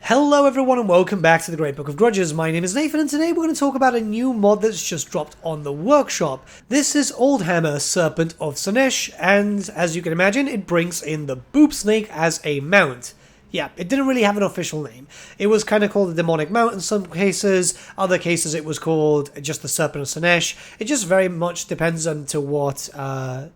Hello everyone and welcome back to the Great Book of Grudges. My name is Nathan and today we're going to talk about a new mod that's just dropped on the workshop. This is Oldhammer, Serpent of Slaanesh, and as you can imagine it brings in the boob snake as a mount. Yeah, it didn't really have an official name. It was kind of called the Demonic Mount in some cases, other cases it was called just the Serpent of Slaanesh. It just very much depends on to what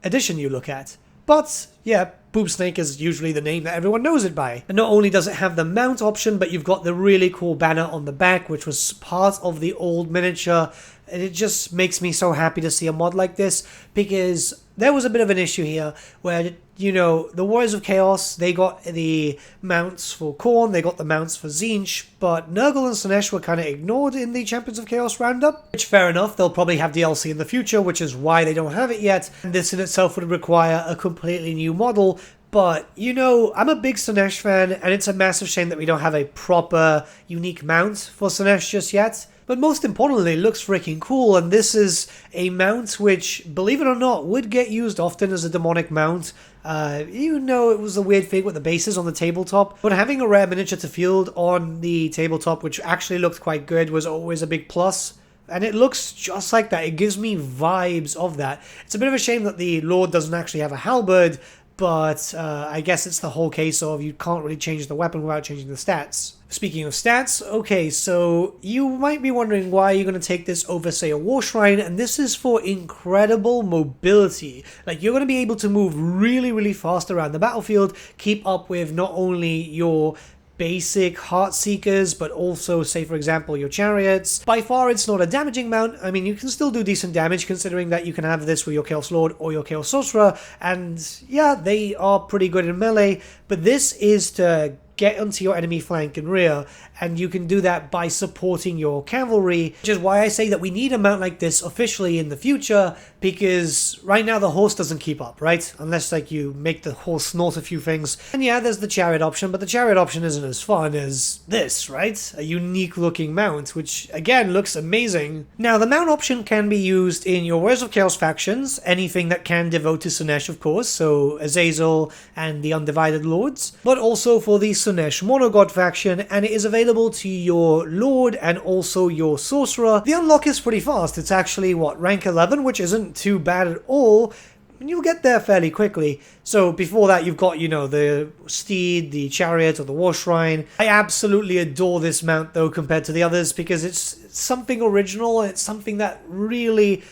edition you look at. But yeah, Boob Snake is usually the name that everyone knows it by. And not only does it have the mount option, but you've got the really cool banner on the back, which was part of the old miniature. And it just makes me so happy to see a mod like this, because there was a bit of an issue here where, you know, the Warriors of Chaos, they got the mounts for Khorne, they got the mounts for Tzeentch, but Nurgle and Slaanesh were kind of ignored in the Champions of Chaos roundup, which fair enough, they'll probably have DLC in the future, which is why they don't have it yet, and this in itself would require a completely new model. But, you know, I'm a big Slaanesh fan, and it's a massive shame that we don't have a proper, unique mount for Slaanesh just yet. But most importantly, it looks freaking cool, and this is a mount which, believe it or not, would get used often as a demonic mount. Even though it was a weird thing with the bases on the tabletop, but having a rare miniature to field on the tabletop, which actually looked quite good, was always a big plus. And it looks just like that. It gives me vibes of that. It's a bit of a shame that the Lord doesn't actually have a halberd, but I guess it's the whole case of you can't really change the weapon without changing the stats. Speaking of stats, okay, so you might be wondering why you're going to take this over, say, a War Shrine, and this is for incredible mobility. Like, you're going to be able to move really, really fast around the battlefield, keep up with not only your basic heart seekers, but also, say for example, your chariots. By far it's not a damaging mount. I mean, you can still do decent damage considering that you can have this with your Chaos Lord or your Chaos Sorcerer, and yeah, they are pretty good in melee, but this is to get onto your enemy flank and rear, and you can do that by supporting your cavalry, which is why I say that we need a mount like this officially in the future, because right now the horse doesn't keep up, right? Unless like you make the horse snort a few things. And yeah, there's the chariot option, but the chariot option isn't as fun as this, right? A unique looking mount, which again looks amazing. Now the mount option can be used in your Warriors of Chaos factions, anything that can devote to Slaanesh of course, so Azazel and the Undivided Lords, but also for the Slaanesh Monogod faction, and it is available to your Lord and also your Sorcerer. The unlock is pretty fast. It's actually, what, rank 11, which isn't too bad at all, and you'll get there fairly quickly. So before that you've got, you know, the steed, the chariot, or the war shrine. I absolutely adore this mount though compared to the others, because it's something original, and it's something that really...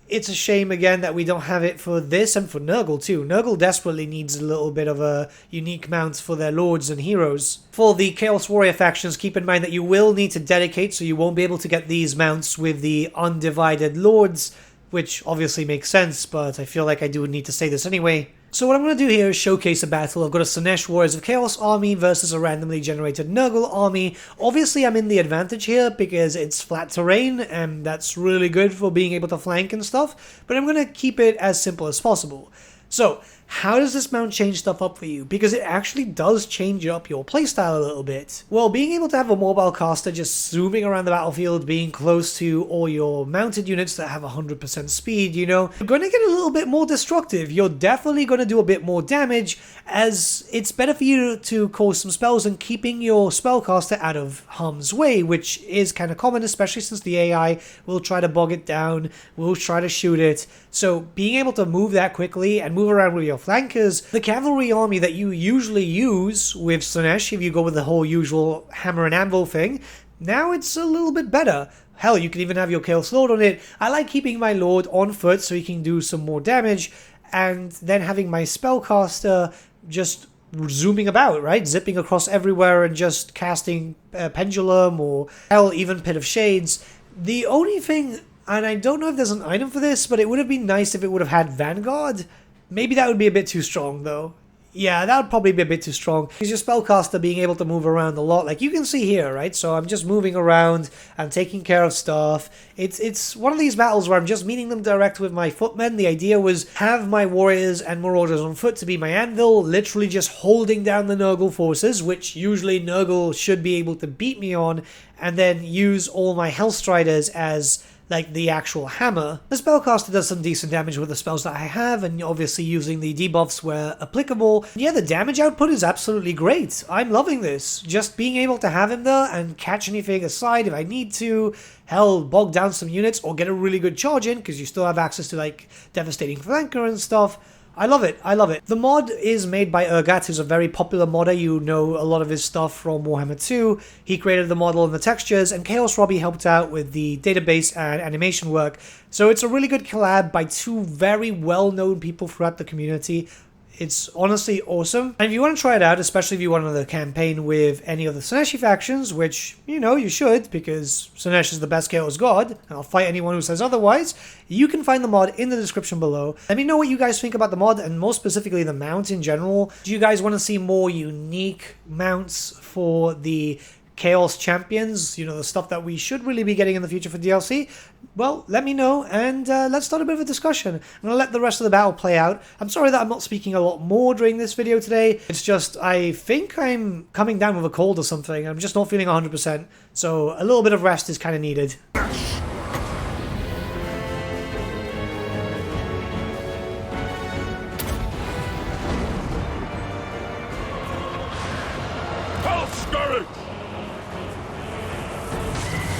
It's a shame, again, that we don't have it for this and for Nurgle, too. Nurgle desperately needs a little bit of a unique mount for their lords and heroes. For the Chaos Warrior factions, keep in mind that you will need to dedicate, so you won't be able to get these mounts with the Undivided Lords, which obviously makes sense, but I feel like I do need to say this anyway. So what I'm going to do here is showcase a battle. I've got a Slaanesh Warriors of Chaos army versus a randomly generated Nurgle army. Obviously I'm in the advantage here because it's flat terrain, and that's really good for being able to flank and stuff, but I'm going to keep it as simple as possible. So, how does this mount change stuff up for you? Because it actually does change up your playstyle a little bit. Well, being able to have a mobile caster just zooming around the battlefield, being close to all your mounted units that have 100% speed, you know, you're going to get a little bit more destructive. You're definitely going to do a bit more damage, as it's better for you to cause some spells and keeping your spellcaster out of harm's way, which is kind of common, especially since the AI will try to bog it down, will try to shoot it. So being able to move that quickly and move around with your flankers, the cavalry army that you usually use with Slaanesh, if you go with the whole usual hammer and anvil thing, now it's a little bit better. Hell, you can even have your Chaos Lord on it. I like keeping my Lord on foot so he can do some more damage, and then having my spellcaster just zooming about, right? Zipping across everywhere and just casting Pendulum, or hell, even Pit of Shades. The only thing, and I don't know if there's an item for this, but it would have been nice if it would have had Vanguard. Maybe that would be a bit too strong, though. Yeah, that would probably be a bit too strong. Because your spellcaster being able to move around a lot, like you can see here, right? So I'm just moving around, I'm taking care of stuff. It's one of these battles where I'm just meeting them direct with my footmen. The idea was have my warriors and marauders on foot to be my anvil, literally just holding down the Nurgle forces, which usually Nurgle should be able to beat me on, and then use all my Hellstriders as like the actual hammer. The spellcaster does some decent damage with the spells that I have, and obviously using the debuffs where applicable. Yeah, the damage output is absolutely great. I'm loving this. Just being able to have him there and catch anything aside if I need to, hell, bog down some units or get a really good charge in, because you still have access to like devastating flanker and stuff. I love it, I love it. The mod is made by Urgat, who's a very popular modder. You know a lot of his stuff from Warhammer 2. He created the model and the textures, and Chaos Robbie helped out with the database and animation work. So it's a really good collab by two very well-known people throughout the community. It's honestly awesome. And if you want to try it out, especially if you want another campaign with any of the Slaanesh factions, which, you know, you should, because Slaanesh is the best Chaos God, and I'll fight anyone who says otherwise, you can find the mod in the description below. Let me know what you guys think about the mod, and more specifically the mount in general. Do you guys want to see more unique mounts for the Chaos Champions, you know, the stuff that we should really be getting in the future for DLC? Well, let me know, and let's start a bit of a discussion. I'm going to let the rest of the battle play out. I'm sorry that I'm not speaking a lot more during this video today. It's just, I think I'm coming down with a cold or something. I'm just not feeling 100%, so a little bit of rest is kind of needed.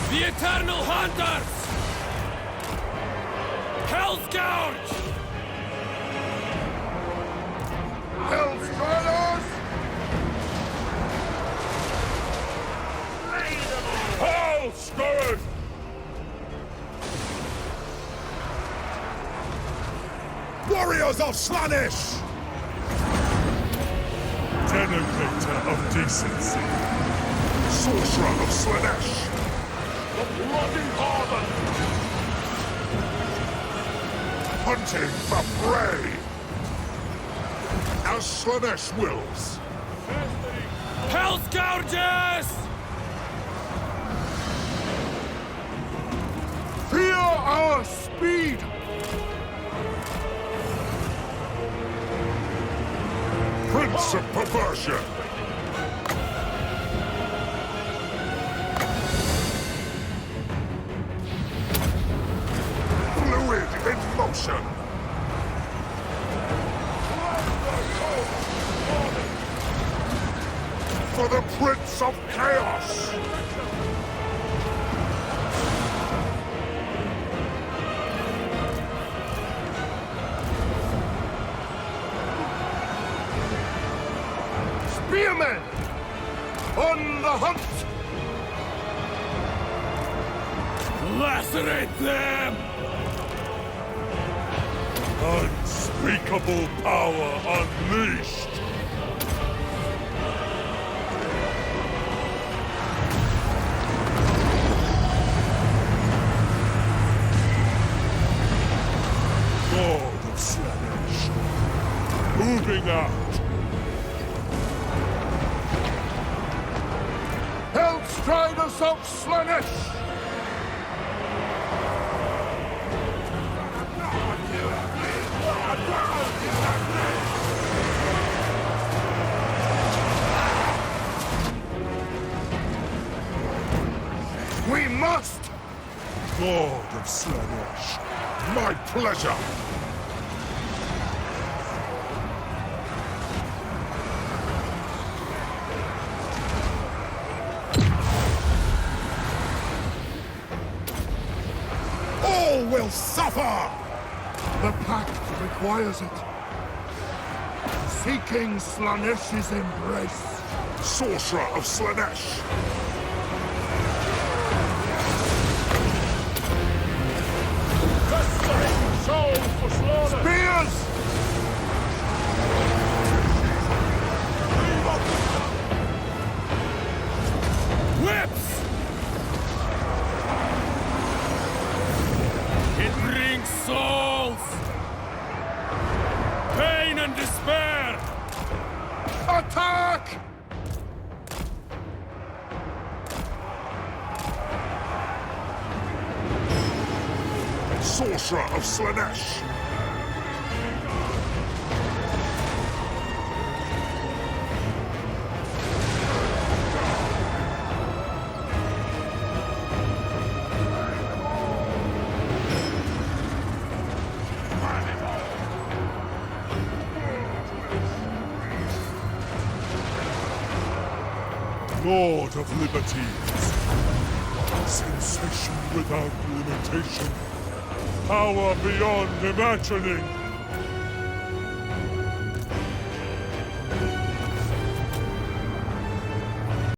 The Eternal Hunters! Hell's Gouge! Hell's Riders! Hell's Scourge! Warriors of Slaanesh! Denigrator of Decency! Sorcerer of Slaanesh! The bloody harvest! Hunting for prey! As Slaanesh wills! Hell's Gouges! Fear our speed! Prince of Perversion! In motion! For the Prince of Chaos! Spearmen! On the hunt! Lacerate them! Unspeakable power unleashed! God of Slaanesh, moving out! Hellstriders of Slaanesh! We must! God of Slaanesh, my pleasure! All will suffer! The pact requires it. Seeking Slaanesh's embrace. Sorcerer of Slaanesh! Spears! Whips! It brings souls! Pain and despair! Attack! Sorcerer of Slaanesh! Lord of Liberties. Sensation without limitation. Power beyond imagining.